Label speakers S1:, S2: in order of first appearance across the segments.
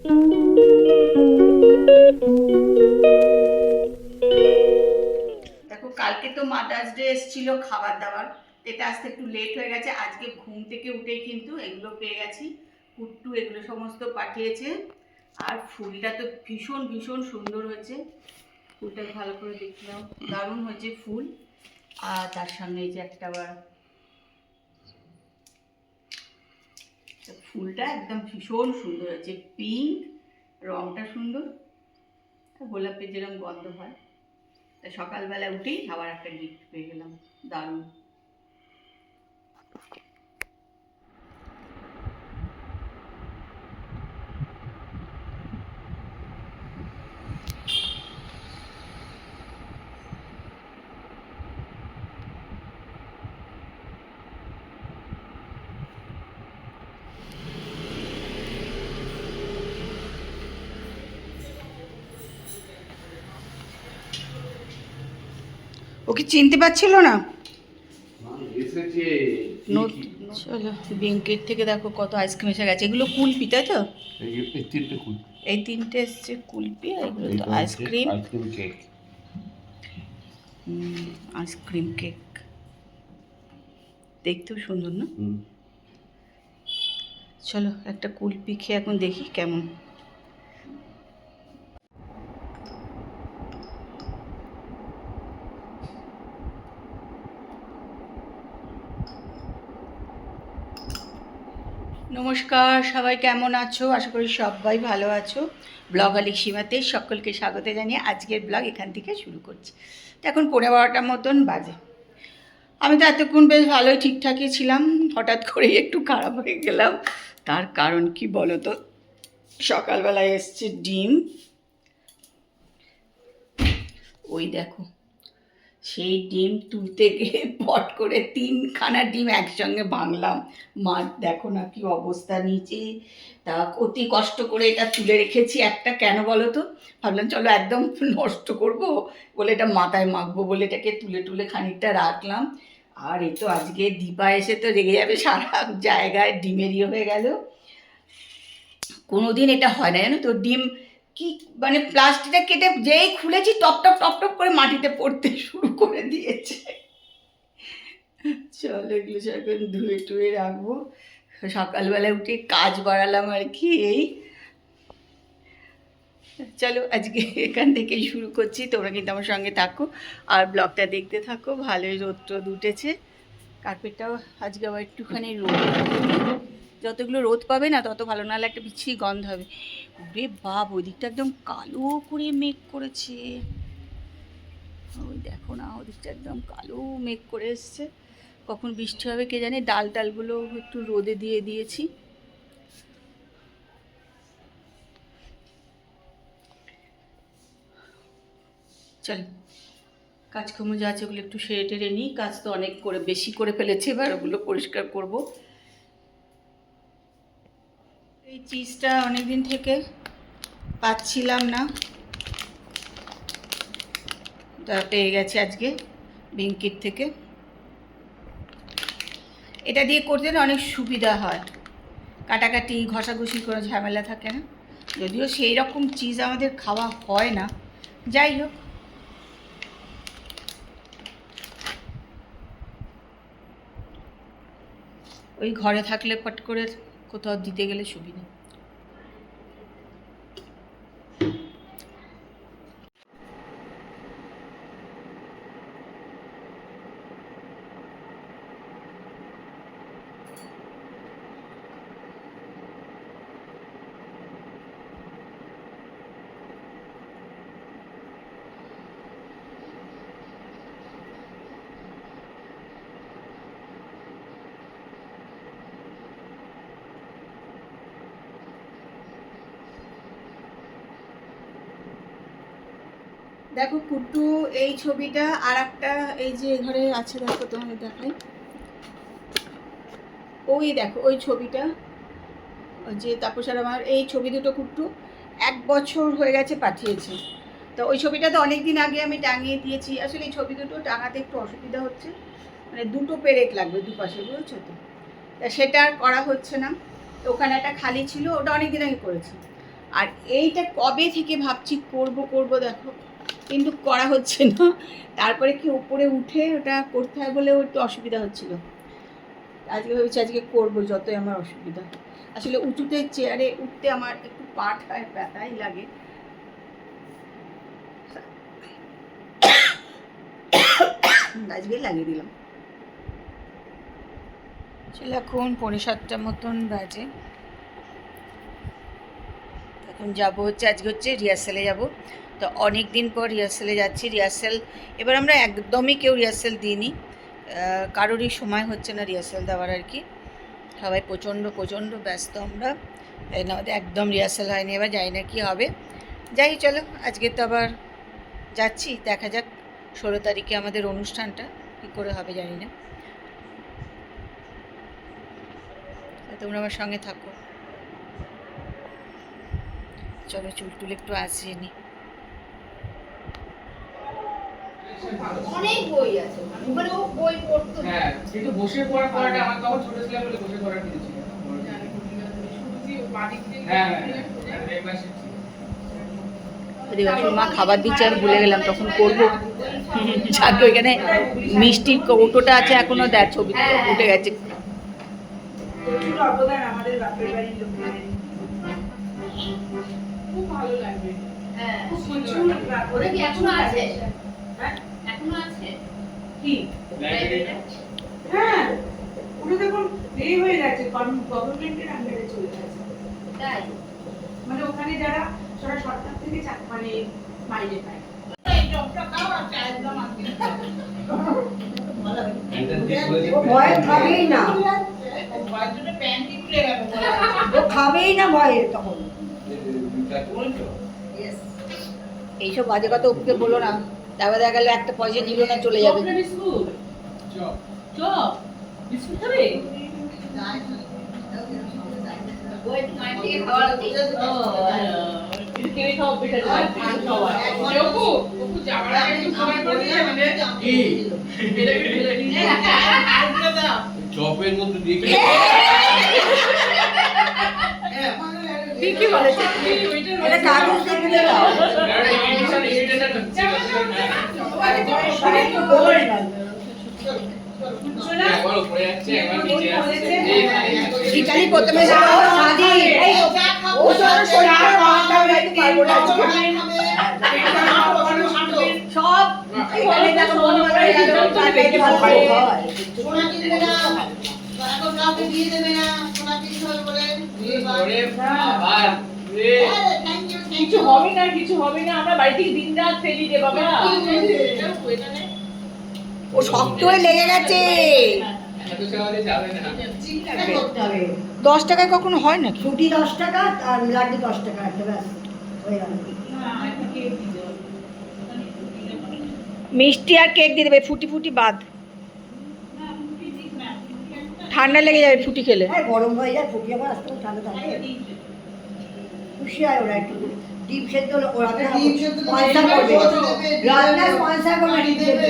S1: দেখো কালকে তো মাদার্স ডে এসেছিল খাবার দাবার, এটা আসতে একটু লেট হয়ে গেছে। আজকে ঘুম থেকে উঠেই কিন্তু এগুলো পেয়ে গেছি, কুট্টু এগুলো সমস্ত পাঠিয়েছে। আর ফুলটা তো ভীষণ ভীষণ সুন্দর হয়েছে, ফুলটা ভালো করে দেখলাম, দারুণ হয়েছে ফুল। আর তার সামনে এই যে একটা আবার ফুলটা একদম ভীষণ সুন্দর হয়েছে, পিঙ্ক রংটা সুন্দর, গোলাপের যেরকম গন্ধ হয়। তা সকালবেলা উঠেই আবার একটা গিফট পেয়ে গেলাম, দারুণ। ওকে চিনতে পারছিল না। চলো ব্লিঙ্কিট থেকে দেখো কত আইসক্রিম এসে গেছে। এগুলো কুলপি তাই তো? এই তিনটে এসছে কুলপি, আর এগুলো তো আইসক্রিম। আইসক্রিম কেক দেখতেও সুন্দর না? চলো একটা কুলপি খেয়ে এখন দেখি কেমন। নমস্কার, সবাই কেমন আছো? আশা করি সবাই ভালো আছো। ব্লগ আলিক সীমাতে সকলকে স্বাগত জানিয়ে আজকের ব্লগ এখান থেকে শুরু করছি। তো এখন 11:15 মতন বাজে। আমি তো এতক্ষণ বেশ ভালোই ঠিকঠাকই ছিলাম, হঠাৎ করেই একটু খারাপ হয়ে গেলাম। তার কারণ কি বলো তো, সকালবেলায় এসছে ডিম, ওই দেখো সেই ডিম তুলতে গিয়ে পট করে 3খানা ডিম একসঙ্গে ভাঙলাম। মার দেখো না কি অবস্থা নিচে। তা অতি কষ্ট করে এটা তুলে রেখেছি একটা, কেন বলো তো, ভাবলাম চলো একদম নষ্ট করব বলে এটা মাথায় মাখবো বলে এটাকে তুলে তুলে খানিকটা রাখলাম। আর এই তো আজকে দীপা এসে তো রেগে যাবে, সারা জায়গায় ডিমেরই হয়ে গেল। কোনোদিন এটা হয় না জানো তো, ডিম কি মানে প্লাস্টিকটা কেটে যেই খুলেছি টপ টপ টপ টপ করে মাটিতে পড়তে শুরু করে দিয়েছে। চলো এগুলো সব এখন ধুয়ে টুয়ে রাখবো, সকালবেলা উঠে কাজ বাড়ালাম আর কি। এই চলো আজকে এখান থেকেই শুরু করছি, তোমরা কিন্তু আমার সঙ্গে থাকো আর ব্লগটা দেখতে থাকো। ভালোই রোদ টোদ উঠেছে, কার্পেটটাও আজকে আবার একটুখানি রোদ, যতগুলো রোদ পাবে না তত ভালো, নাহলে একটা বিচ্ছিরি গন্ধ হবে। রে বাপ, ওই দিকটা একদম কালো করে মেঘ করেছে, ওই দেখো না ওদিকটা একদম কালো মেঘ করে এসছে। কখন বৃষ্টি হবে কে জানে। ডাল টালগুলো একটু রোদে দিয়ে দিয়েছি। চল কাজকর্ম যা আছে ওগুলো একটু সেরে টেরে নিই, কাজ তো অনেক করে বেশি করে ফেলেছি, এবার ওগুলো পরিষ্কার করব। এই চিজটা অনেকদিন থেকে পাচ্ছিলাম না, তা পেয়ে গেছে আজকে ব্লিঙ্কিট থেকে। এটা দিয়ে করতে না অনেক সুবিধা হয়, কাটাকাটি ঘষাঘষি কোনো ঝামেলা থাকে না। যদিও সেই রকম চিজ আমাদের খাওয়া হয় না, যাই হোক। ওই ঘরে থাকলে পট করে কোথাও দিতে গেলে সুবিধা। দেখো কুট্টু এই ছবিটা, আর একটা এই যে ঘরে আছে দেখো, তোমাদের দেখাই, ওই দেখো ওই ছবিটা, ওই যে তাপসার আমার এই ছবি দুটো কুট্টু 1 বছর হয়ে গেছে পাঠিয়েছে। তো ওই ছবিটা তো অনেক দিন আগে আমি টাঙিয়ে দিয়েছি। আসলে এই ছবি দুটো টাঙাতে একটু অসুবিধা হচ্ছে, মানে দুটো পেরেক লাগবে দুপাশে, বুঝেছো তো। তা সেটা আর করা হচ্ছে না। তো ওখানে একটা খালি ছিল, ওটা অনেক দিন আগে করেছি। আর এইটা কবে থেকে ভাবছি করব করব, দেখো কিন্তু করা হচ্ছে না। তারপরে কি উপরে উঠে ওটা করতে হয় বলেও একটু অসুবিধা হচ্ছিল। আজকে ভেবেছি আজকে করবো, যতই আমার অসুবিধা। আসলে উঁচুতে চেয়ারে উঠতে আমার একটু পাঠায় ব্যথাই লাগে। আজকে লাগিয়ে দিলাম। আসলে এখন 7:45 মতন বাজে। এখন যাবো হচ্ছে, আজকে হচ্ছে রিহার্সালে যাব। তো অনেক দিন পর রিহার্সালে যাচ্ছি। রিহার্সাল এবার আমরা একদমই কেউ রিহার্সাল দিইনি, কারোরই সময় হচ্ছে না রিহার্সাল দেওয়ার আর কি। সবাই প্রচণ্ড ব্যস্ত আমরা, তাই না আমাদের একদম রিহার্সাল হয়নি। এবার জানি না কী হবে, যাই চলো। আজকে তো আবার যাচ্ছি, দেখা যাক 16 তারিখে আমাদের অনুষ্ঠানটা কী করে হবে জানি না। তোমরা আমার সঙ্গে থাকো। চলো চুল টুল একটু আসিয়ে নি। অনেক বই আছে, ওখানে ও বই পড়তো।
S2: হ্যাঁ, কিন্তু বসে পড়াটা আমার তখন ছোট ছিলাম বলে বসে পড়া কিনেছি। হ্যাঁ,
S1: দেবাংশুর মা খাবার দিচ্ছে, আমি ভুলে গেলাম তখন করবো। যাকে ওইখানে মিষ্টির কৌটোটা আছে এখনো, দেখ ছবি উঠে গেছে।
S3: খুব ভালো লাগবে। হ্যাঁ,
S1: ওটা কি এখনো আছে?
S3: হ্যাঁ,
S1: এখনো আছে
S3: কি? হ্যাঁ, ওটা দেখুন এই হয়ে যাচ্ছে, গভর্নমেন্টের আন্ডারে চলে যাচ্ছে।
S1: তাই
S3: মানে ওখানে যারা সারা সরকার থেকে মানে মাইনে পায়।
S4: ভয় খাবেই না, ও খাবেই না ভয়ে তখন।
S1: এইসব বাজে কথা ওকে বলো না, তারপরে দেখা গেল একটা পয়সা নিল না, চলে যাবে।
S2: চপের মধ্যে দিয়ে
S1: ঠিকই বলেছে,
S4: এটা কাগজ দিয়ে ফেলে দাও।
S1: ইতালি প্রথমে যাও সাদি, ও তো শরীরটা মাথা উঠাইতে পারবো না সব এখানে দেখো মন ভালো হয়ে গেল, চাইতে ভালো হয়।
S4: সোনা কিনবে না, এখন কাউকে দিয়ে দেবে না, সোনা কিনতে হবে বলে।
S3: কিছু হবে না, কিছু হবে না, আমরা বাড়ি থেকে দিন রাত ফেলি রে বাবা।
S1: ও শক্ত হয়ে লেগে গেছে। 10 টাকায় কখনো হয় নাকি?
S4: ছুটি 10 টাকা আর লাড্ডু 10 টাকা, একটা ব্যাস হয়ে গেল।
S1: মিষ্টি আর কেক দিয়ে দেবে, ফুটি ফুটি বাদ, ঠান্ডা লেগে যাবে ফুটি খেলে।
S4: হ্যাঁ, গরম হয়ে যায়, ফুটি আবার আসতে ঠান্ডা থাকে। খুশি হয় ওরা একটু। ডিম সেদ্ধ ওরা স্পন্সর করবে, রান্না স্পন্সর করবে ডিম সেদ্ধ।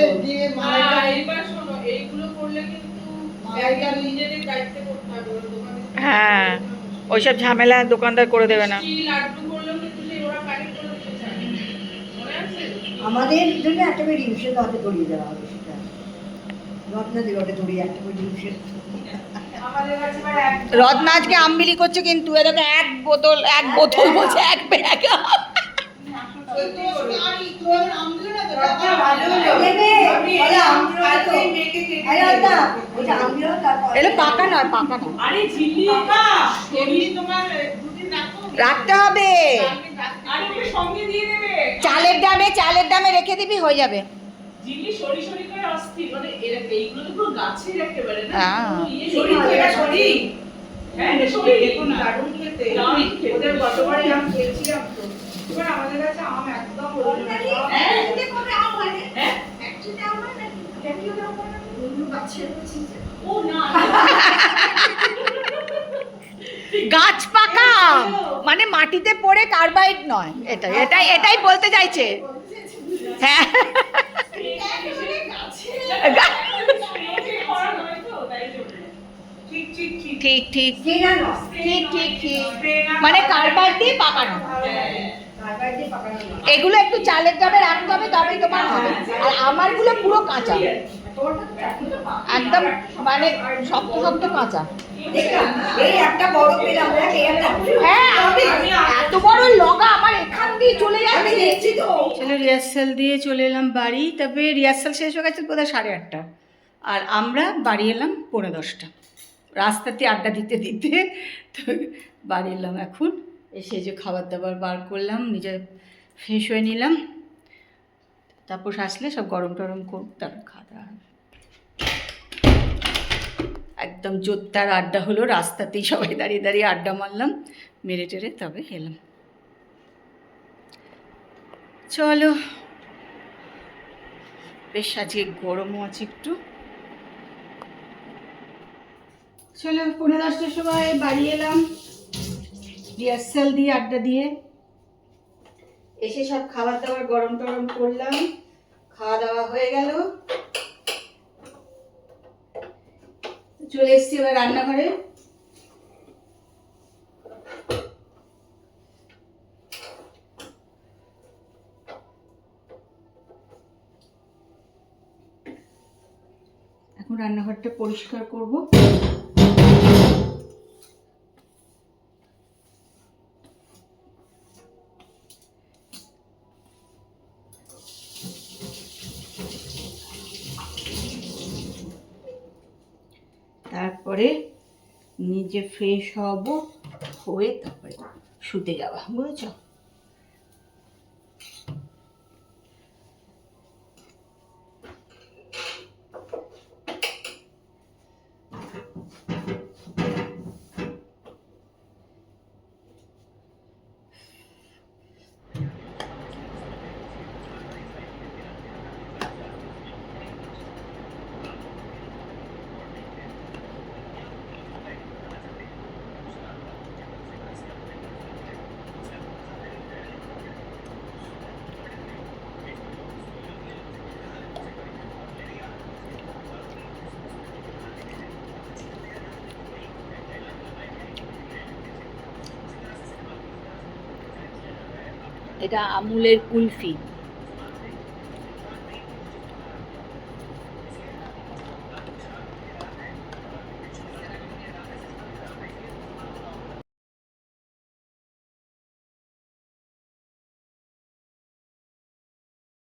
S3: এইবার শোনো, এইগুলো করলে কিন্তু নিজেদের দায়িত্বে করতে হবে দোকানে।
S1: হ্যাঁ, ওইসব ঝামেলা দোকানদার করে দেবে না।
S3: লাড্ডু করলেও কিন্তু ওরা প্যাকেট করে দিতে চায়, মনে আছে?
S4: আমাদের জন্য একটা করে ডিম সেদ্ধ হাতে ধরিয়ে দেওয়া হবে, সেটা রত্না দিয়ে ওটা ধরিয়ে একটা করে ডিম সেদ্ধ।
S3: আমাদের কাছে এবার এক
S1: রত্না আজকে আমবিলি করছে, কিন্তু এটাকে এক বোতল বলছে, এক ব্যাগ। এলে পাকা নয়, পাকা নয়,
S3: আরে ঝিল্লি এমনি তোমার দুদিন
S1: রাখতে হবে।
S3: আরে ওকে সঙ্গে দিয়ে দেবে।
S1: চালের ডামে রেখে দিবি, হয়ে যাবে।
S3: ঝিল্লি সরি সরি করে অস্থির, মানে এইগুলো তো পুরো গাছের একেবারে না।
S1: হ্যাঁ।
S3: সরি এটা সরি। হ্যাঁ এটা সরি, দেখুন দারুণ খেতে। ওদের গতবারে আমি খেয়েছিলাম তো। এবার আমাদের কাছে আম একদম original। হ্যাঁ দেখো আম হয় না। হ্যাঁ অ্যাকচুয়ালি আম হয় না। অ্যাকচুয়ালি আম হয় না। অন্য গাছের রয়েছে। ও না।
S1: গাছ পাকা মানে মাটিতে পড়ে কার্বাইড নয়, এটাই বলতে চাইছে। হ্যাঁ,
S3: ঠিক ঠিক ঠিক
S1: ঠিক ঠিক
S4: চেনা নয়,
S1: ঠিক ঠিক ঠিক মানে কার্বাইড দিয়ে পাকানো।
S4: কারবার দিয়ে পাকানো নয়।
S1: এগুলো একটু চালের ডাবে রাখতে হবে তবেই তোমার হবে, আর আমারগুলো পুরো কাঁচা, একদম মানে শক্ত শক্ত কাঁচা।
S4: দেখলাম, এই একটা বড় পেলাম, দেখ, এই একটা।
S1: হ্যাঁ এত বড় লগা আমার এখান দিয়ে চলে
S4: আমি
S1: যাচ্ছে।
S4: দেখছি তো।
S1: চলো রিহার্সাল দিয়ে চলে এলাম বাড়ি, তবে রিহার্সাল শেষ হয়ে গেছে বোধহয় 8:30, আর আমরা বাড়ি এলাম 9:45, রাস্তাতে আড্ডা দিতে দিতে তো বাড়ি এলাম। এখন এসে যে খাবার দাবার বার করলাম, নিজে ফ্রেশ হয়ে নিলাম, তারপর আসলে সব গরম টরম করব, তারপর খাওয়া দাওয়া হবে। একদম জোরদার আড্ডা হলো, রাস্তাতেই সবাই দাঁড়িয়ে দাঁড়িয়ে আড্ডা মারলাম, মেরে টেরে তবে এলাম। চলো, বেশ আজকে গরমও আছে একটু। চলো 9:30টার সময় বাড়ি এলাম, রিহার্সাল দিয়ে আড্ডা দিয়ে এসে সব খাবার দাবার গরম টরম করলাম, খাওয়া দাওয়া হয়ে গেল, চলে এসছি এবার রান্নাঘরে। এখন রান্নাঘরটা পরিষ্কার করব। তারপরে নিজে ফ্রেশ হব, হয়ে তারপরে শুতে যাওয়া, বুঝেছো? এটা আমুলের কুলফি।